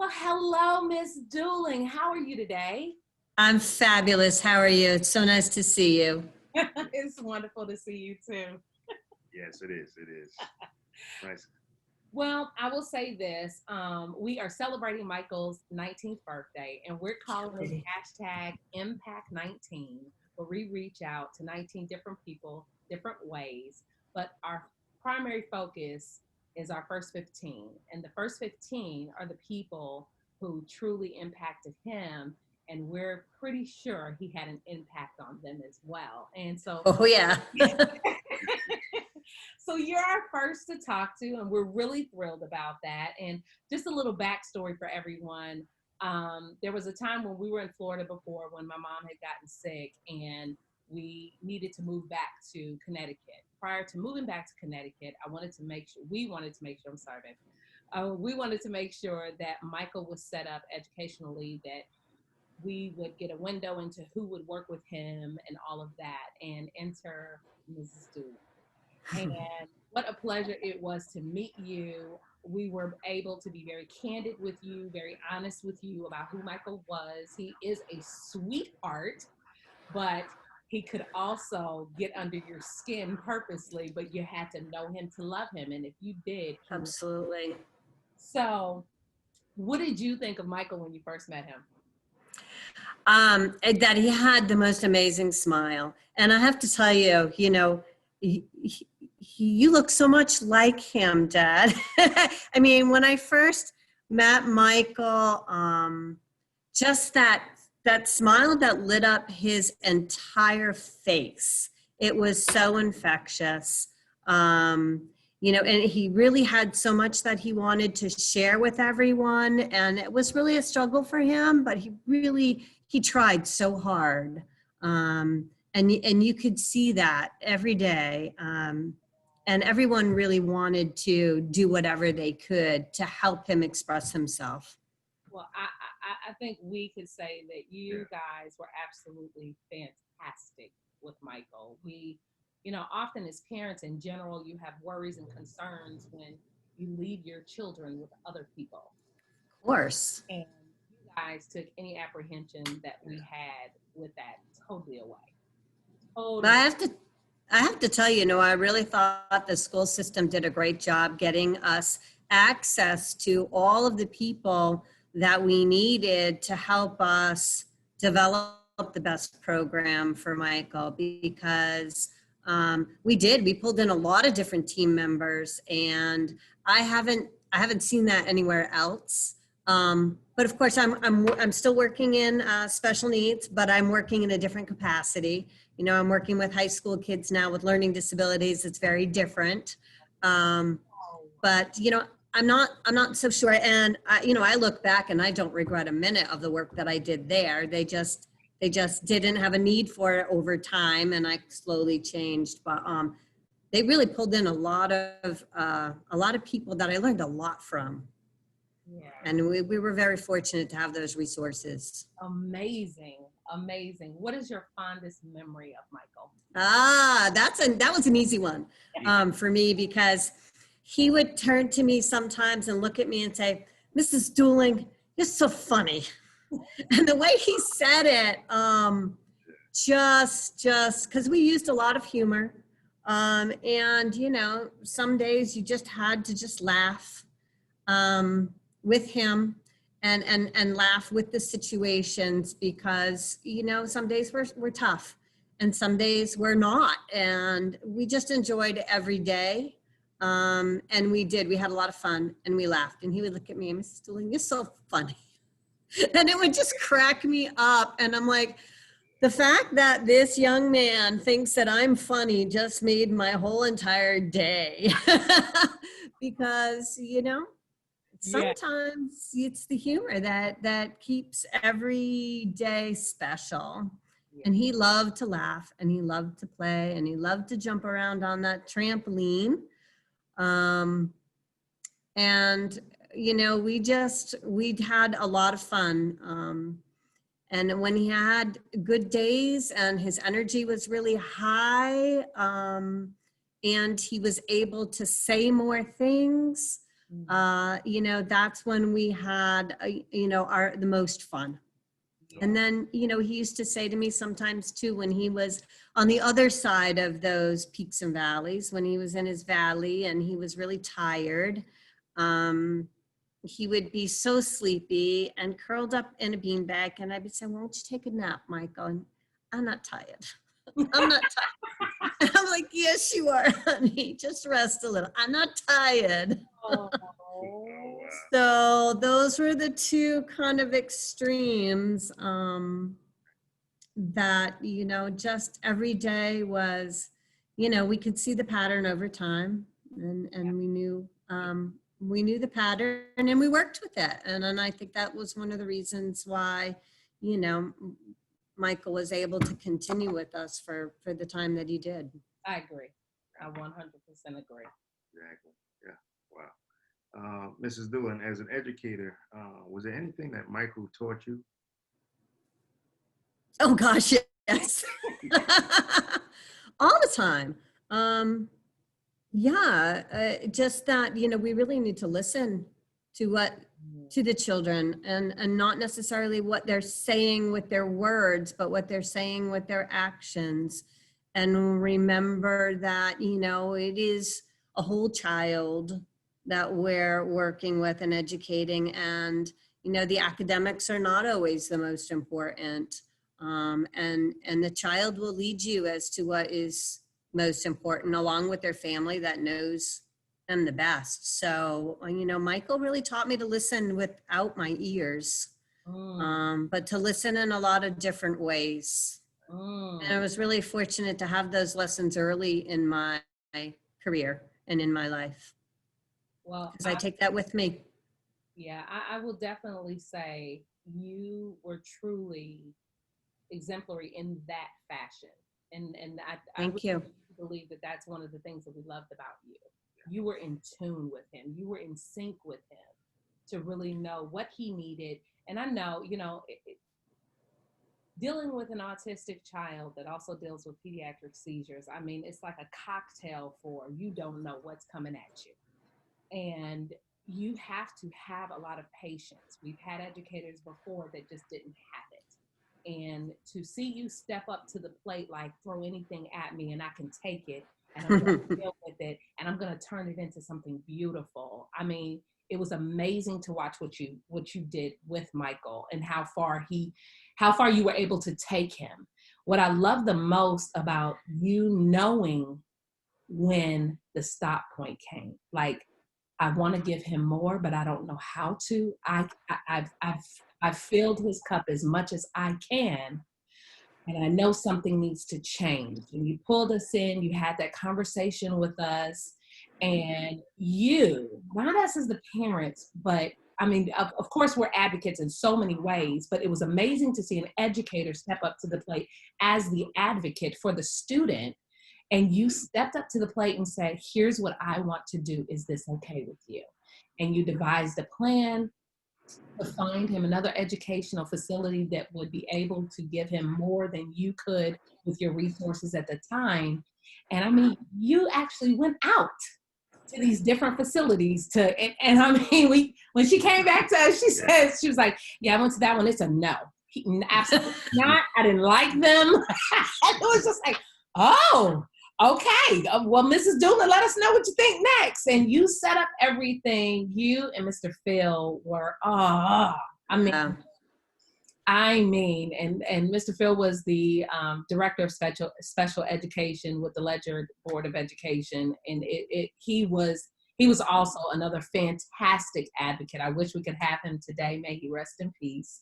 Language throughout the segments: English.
Well, hello, Miss Dooling. How are you today? I'm fabulous. How are you? It's so nice to see you. It's wonderful to see you too. Yes, it is. It is. Nice. Well, I will say this. We are celebrating Michael's 19th birthday, and we're calling it hashtag Impact 19, where we reach out to 19 different people, different ways. But our primary focus is our first 15. And the first 15 are the people who truly impacted him. And we're pretty sure he had an impact on them as well. And so Oh, yeah. so you're our first to talk to, and we're really thrilled about that. And just a little backstory for everyone. There was a time when we were in Florida before when my mom had gotten sick and we needed to move back to Connecticut. Prior to moving back to Connecticut, we wanted to make sure, I'm sorry, babe. We wanted to make sure that Michael was set up educationally, that we would get a window into who would work with him and all of that, and enter Mrs. Dooling. And what a pleasure it was to meet you. We were able to be very candid with you, very honest with you about who Michael was. He is a sweetheart, but he could also get under your skin purposely, but you had to know him to love him. And if you did, he was. Absolutely. So, what did you think of Michael when you first met him? That he had the most amazing smile. And I have to tell you, you look so much like him, Dad. I mean, when I first met Michael, just that smile that lit up his entire face. It was so infectious. And he really had so much that he wanted to share with everyone. And it was really a struggle for him, but he tried so hard. And you could see that every day. And everyone really wanted to do whatever they could to help him express himself. Well, I think we could say that you guys were absolutely fantastic with Michael. Often as parents in general, you have worries and concerns when you leave your children with other people. Of course. And you guys took any apprehension that we had with that totally away. Totally. I have to tell you, I really thought the school system did a great job getting us access to all of the people that we needed to help us develop the best program for Michael, because we pulled in a lot of different team members, and I haven't seen that anywhere else. But of course, I'm still working in special needs, but I'm working in a different capacity. I'm working with high school kids now with learning disabilities. It's very different. But I'm not so sure. And I look back and I don't regret a minute of the work that I did there. They just didn't have a need for it over time, and I slowly changed. But they really pulled in a lot of people that I learned a lot from. Yeah. And we were very fortunate to have those resources. Amazing. What is your fondest memory of Michael? That was an easy one for me, because he would turn to me sometimes and look at me and say, "Mrs. Dooling, you're so funny." And the way he said it, just because we used a lot of humor. And, some days you just had to just laugh with him and laugh with the situations, because, some days we're tough and some days we're not. And we just enjoyed every day. And we had a lot of fun, and we laughed, and he would look at me and, "Mrs. Dooling, you're so funny." And it would just crack me up. And I'm like, the fact that this young man thinks that I'm funny just made my whole entire day. Because, sometimes it's the humor that keeps every day special. And he loved to laugh, and he loved to play, and he loved to jump around on that trampoline. And we'd had a lot of fun. And when he had good days and his energy was really high, and he was able to say more things, You know, that's when we had, you know, the most fun. And then, you know, he used to say to me sometimes too, when he was on the other side of those peaks and valleys, when he was in his valley and he was really tired, he would be so sleepy and curled up in a beanbag. And I would say, "Why don't you take a nap, Michael?" And I'm not tired. I'm not tired. And I'm like, "Yes, you are, honey. Just rest a little. I'm not tired." Oh, So those were the two kind of extremes that, you know, just every day was, you know, we could see the pattern over time, and we knew the pattern and we worked with it. And I think that was one of the reasons why, you know, Michael was able to continue with us for the time that he did. I agree. I 100% agree. Exactly. Yeah. Wow. Mrs. Dooling, as an educator, was there anything that Michael taught you? Oh gosh, yes. All the time. Yeah, just that, you know, we really need to listen to the children, and not necessarily what they're saying with their words, but what they're saying with their actions. And remember that, you know, it is a whole child that we're working with and educating. And, you know, the academics are not always the most important. And the child will lead you as to what is most important, along with their family that knows them the best. So, you know, Michael really taught me to listen without my ears, but to listen in a lot of different ways. And I was really fortunate to have those lessons early in my career and in my life, Well, because I take that with me. yeah, I will definitely say you were truly exemplary in that fashion. And I Thank really you. believe that that's one of the things that we loved about you. You were in tune with him. You were in sync with him to really know what he needed. And I know, you know, dealing with an autistic child that also deals with pediatric seizures, I mean, it's like a cocktail for you don't know what's coming at you. And you have to have a lot of patience. We've had educators before that just didn't have it. And to see you step up to the plate, like throw anything at me and I can take it and I'm going to deal with it and I'm going to turn it into something beautiful. I mean, it was amazing to watch what you did with Michael and how far you were able to take him. What I love the most about you knowing when the stop point came, like, I want to give him more, but I don't know how to. I've filled his cup as much as I can, and I know something needs to change. And you pulled us in, you had that conversation with us, and you, not us as the parents, but I mean, of course, we're advocates in so many ways, but it was amazing to see an educator step up to the plate as the advocate for the student. And you stepped up to the plate and said, here's what I want to do. Is this okay with you? And you devised a plan to find him another educational facility that would be able to give him more than you could with your resources at the time. And I mean, you actually went out to these different facilities and I mean, when she came back to us, she was like, yeah, I went to that one. It's a no. Absolutely not. I didn't like them. It was just like, oh, okay. Well, Mrs. Dooling, let us know what you think next. And you set up everything. You and Mr. Phil were, and Mr. Phil was the director of special education with the Ledger Board of Education, and he was also another fantastic advocate. I wish we could have him today. May he rest in peace.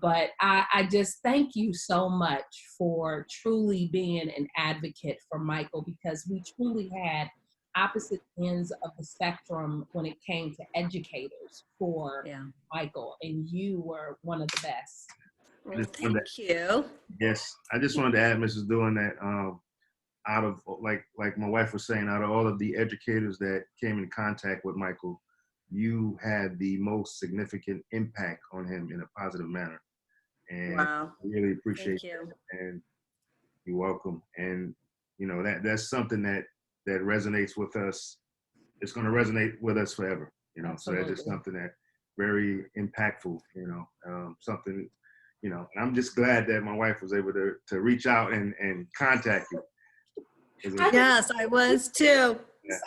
But I just thank you so much for truly being an advocate for Michael, because we truly had opposite ends of the spectrum when it came to educators for Michael, and you were one of the best. Well, thank you. Yes, I just wanted to add, Mrs. Dooling, that out of, like my wife was saying, out of all of the educators that came in contact with Michael, you had the most significant impact on him in a positive manner. And Wow. I really appreciate Thank you. that. And you're welcome. And you know, that's something that resonates with us it's going to resonate with us forever. You know, so that's just Absolutely. something that very impactful. You know, something. You know, and I'm just glad that my wife was able to reach out and contact you. Yes, I was too.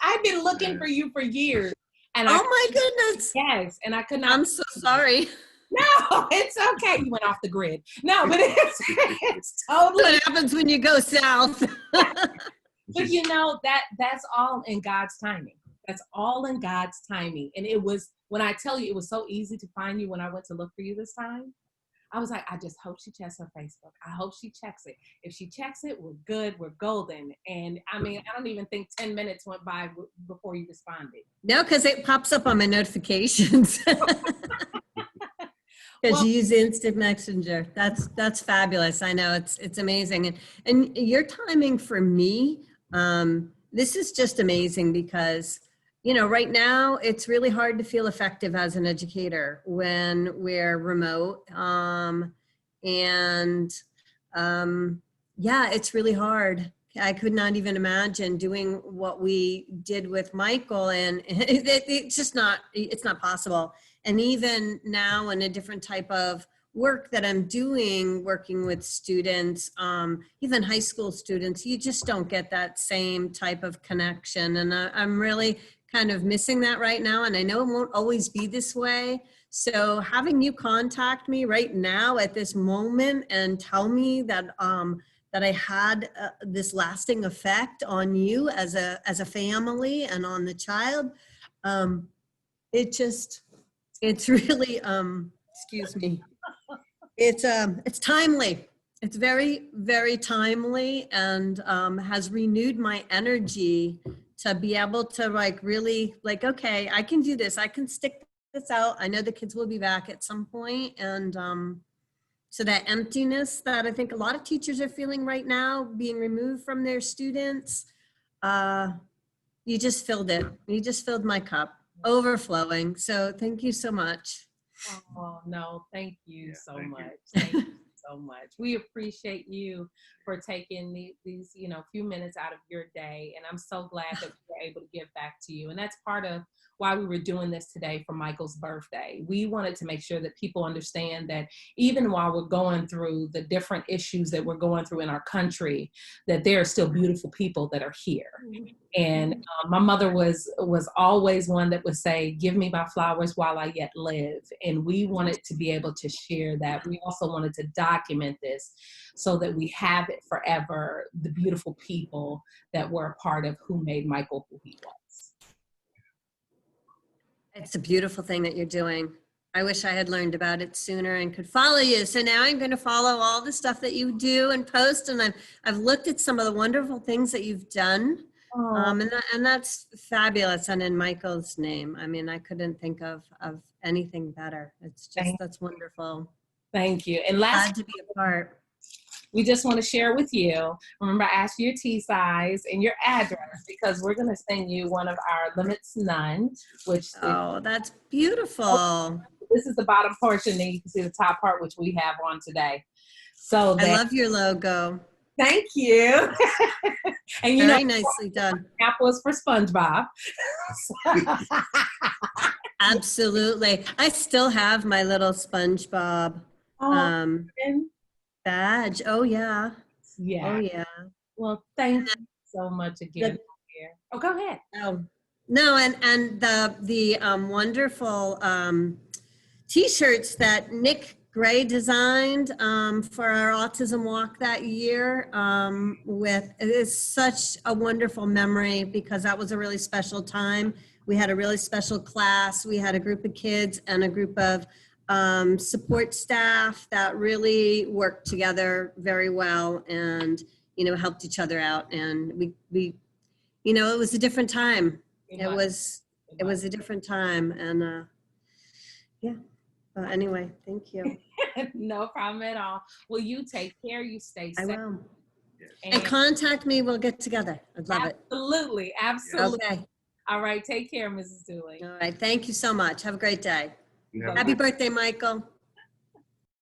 I've been looking for you for years. And Oh my goodness. yes, and I could not. I'm so sorry. No, it's okay. You went off the grid. No, but it's totally. What happens when you go south? But you know, that's all in God's timing. That's all in God's timing. And it was, when I tell you, it was so easy to find you when I went to look for you this time. I was like, I just hope she checks her Facebook. I hope she checks it. If she checks it, we're good. We're golden. And I mean, I don't even think 10 minutes went by before you responded. No, because it pops up on my notifications. Because Well, you use Instant Messenger. That's fabulous. I know it's amazing. And your timing for me, this is just amazing because, you know, right now it's really hard to feel effective as an educator when we're remote. Yeah, it's really hard. I could not even imagine doing what we did with Michael, and it's just not, it's not possible. And even now in a different type of work that I'm doing, working with students, even high school students, you just don't get that same type of connection. And I'm really kind of missing that right now. And I know it won't always be this way. So having you contact me right now at this moment and tell me that, that I had this lasting effect on you as a family and on the child, it's really, excuse me, it's timely. It's very, very timely, and has renewed my energy to be able to like really like, okay, I can do this. I can stick this out. I know the kids will be back at some point, and so that emptiness that I think a lot of teachers are feeling right now, being removed from their students, you just filled it. You just filled my cup, overflowing. So thank you so much. oh no, thank you Yeah, so thank you. much. Thank you so much. We appreciate you for taking these, you know, few minutes out of your day. And I'm so glad that we were able to give back to you. And that's part of why we were doing this today for Michael's birthday. We wanted to make sure that people understand that even while we're going through the different issues that we're going through in our country, that there are still beautiful people that are here. And my mother was always one that would say, give me my flowers while I yet live. And we wanted to be able to share that. We also wanted to document this so that we have it forever, the beautiful people that were a part of who made Michael who he was. It's a beautiful thing that you're doing. I wish I had learned about it sooner and could follow you. So now I'm going to follow all the stuff that you do and post. And I've looked at some of the wonderful things that you've done. And that's fabulous. And in Michael's name, I mean, I couldn't think of anything better. It's just, that's wonderful. Thank you. And last, Glad to be a part. we just want to share with you, remember, I asked you your T size and your address because we're going to send you one of our Limits None, which Oh, that's beautiful. this is the bottom portion, and you can see the top part, which we have on today. So I love your logo. Thank you. And you Very know, nicely done. apple is for SpongeBob. Absolutely. I still have my little SpongeBob badge. Oh yeah. Yeah. Oh yeah. Well, thank you so much again. Oh, go ahead. Oh no, and the wonderful T-shirts that Nick Gray designed for our autism walk that year. It is such a wonderful memory because that was a really special time. We had a really special class. We had a group of kids and a group of support staff that really worked together very well and, you know, helped each other out. And we you know, it was a different time. It was a different time. And yeah. Anyway, thank you. No problem at all. Well, you take care. You stay safe. I will. And contact me. We'll get together. I'd love it. Absolutely. Absolutely. Okay. All right. Take care, Mrs. Dooling. All right. Thank you so much. Have a great day. Yeah. Happy birthday, Michael.